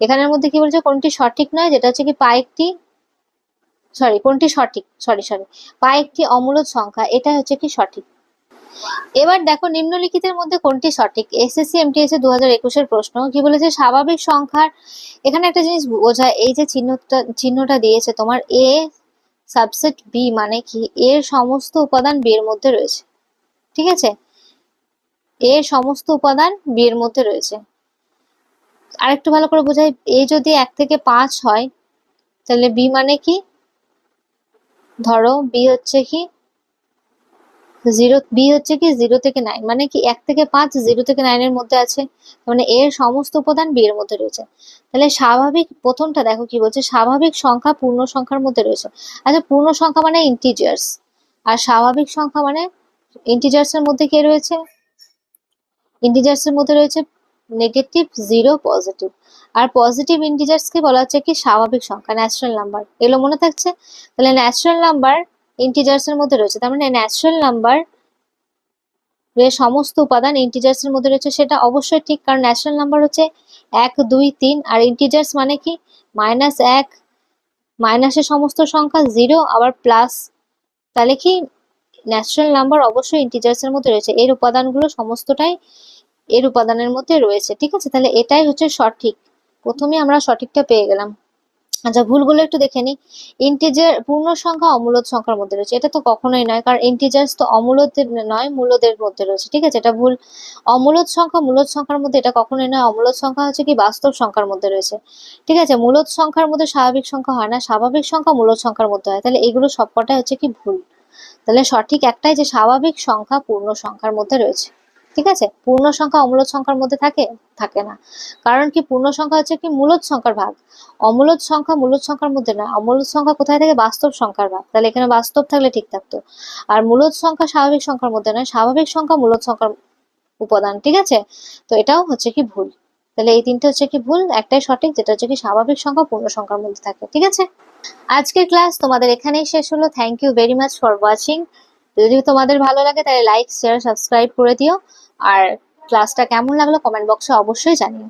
এখানের মধ্যে কি বলছে? কোনটি সঠিক নয়, যেটা হচ্ছে কি কোনটি সঠিক, সরি, পাই একটি অমূলদ সংখ্যা, এটা হচ্ছে কি সঠিক। এবার দেখো, নিম্নলিখিতের মধ্যে কোনটি সঠিক? এসএসসি এমটিএস এর 2021-এর প্রশ্ন। কি বলেছে? স্বাভাবিক সংখ্যার, এখানে একটা জিনিস বোঝায়, এই যে চিহ্নটা দিয়েছে তোমার, এ সাবসেট বি, মানে কি এর সমস্ত উপাদান বি এর মধ্যে রয়েছে, ঠিক আছে, এর সমস্ত উপাদান বি এর মধ্যে রয়েছে। আরেকটু ভালো করে বোঝাই, এ যদি 1 থেকে 5 হয়, তাহলে বি মানে কি, ধরো বি হচ্ছে কি 0 থেকে 9, মানে কি 1 থেকে 5, 0 থেকে 9 এর মধ্যে আছে, মানে এর সমস্ত উপাদান বি এর মধ্যে রয়েছে। তাহলে স্বাভাবিক, প্রথমটা দেখো কি বলছে, স্বাভাবিক সংখ্যা পূর্ণ সংখ্যার মধ্যে রয়েছে। আচ্ছা, পূর্ণ সংখ্যা মানে ইন্টিজার্স, আর স্বাভাবিক সংখ্যা মানে ইন্টিজার্স এর মধ্যে কে রয়েছে? ইন্টিজার্স এর মধ্যে রয়েছে নেগেটিভ, জিরো, পজিটিভ, আর পজিটিভ ইন্টিজার্স কে বলা হচ্ছে কি স্বাভাবিক সংখ্যা, ন্যাচারাল নাম্বার, এগুলো মনে থাকছে। তাহলে ন্যাচারাল নাম্বার ইন্টিজার্স এর মধ্যে রয়েছে, তার মানে ন্যাচারাল নাম্বার এর সমস্ত উপাদান ইন্টিজার্স এর মধ্যে রয়েছে, সেটা অবশ্যই ঠিক, কারণ ন্যাচারাল নাম্বার হচ্ছে 1, 2, 3, আর ইন্টিজার্স মানে কি -1, মাইনাসের সমস্ত সংখ্যা 0, আবার প্লাস, তাহলে কি ন্যাচারাল নাম্বার অবশ্যই ইন্টিজার্স এর মধ্যে রয়েছে, এর উপাদানগুলো সমস্তটাই এর উপাদানের মধ্যে রয়েছে, ঠিক আছে, তাহলে এটাই হচ্ছে সঠিক। প্রথমে আমরা সঠিকটা পেয়ে গেলাম। আচ্ছা, ভুলগুলো একটু দেখে নি। ইন্টিজার পূর্ণ সংখ্যা অমূলদ সংখ্যার মধ্যে রয়েছে, এটা তো কখনোই নয়, কারণ ইন্টিজার্স তো অমূলদের নয়, মূলদের মধ্যে রয়েছে, ঠিক আছে, এটা ভুল। অমূলদ সংখ্যা মূলদ সংখ্যার মধ্যে, এটা কখনোই নয়, অমূলদ সংখ্যা হচ্ছে কি বাস্তব সংখ্যার মধ্যে রয়েছে, ঠিক আছে, মূলদ সংখ্যার মধ্যে স্বাভাবিক সংখ্যা হয় না, স্বাভাবিক সংখ্যা মূলদ সংখ্যার মধ্যে হয়, তাহলে এগুলো সবকটাই হচ্ছে কি ভুল। তাহলে সঠিক একটাই, যে স্বাভাবিক সংখ্যা পূর্ণ সংখ্যার মধ্যে রয়েছে, ঠিক আছে, পূর্ণ সংখ্যা অমূলদ সংখ্যার মধ্যে থাকে না, কারণ কি পূর্ণ সংখ্যা হচ্ছে কি মূলদ সংখ্যার ভাগ, অমূলদ সংখ্যা মূলদ সংখ্যার মধ্যে নয়, অমূলদ সংখ্যা কোথায় থাকে? বাস্তব সংখ্যার ভাগ, তাহলে এখানে বাস্তব থাকলে ঠিক থাকতো। আর মূলদ সংখ্যা স্বাভাবিক সংখ্যার মধ্যে নয়, স্বাভাবিক সংখ্যা মূলদ সংখ্যার উপাদান, ঠিক আছে, তো এটাও হচ্ছে কি ভুল। তাহলে এই তিনটে হচ্ছে কি ভুল, একটাই সঠিক, যেটা হচ্ছে কি স্বাভাবিক সংখ্যা পূর্ণ সংখ্যার মধ্যে থাকে, ঠিক আছে। আজকের ক্লাস তোমাদের এখানেই শেষ হলো। Thank you very much for watching. যদি তোমাদের ভালো লাগে তাহলে লাইক, শেয়ার, সাবস্ক্রাইব করে দিও, আর ক্লাসটা কেমন লাগলো কমেন্ট বক্সে অবশ্যই জানিও।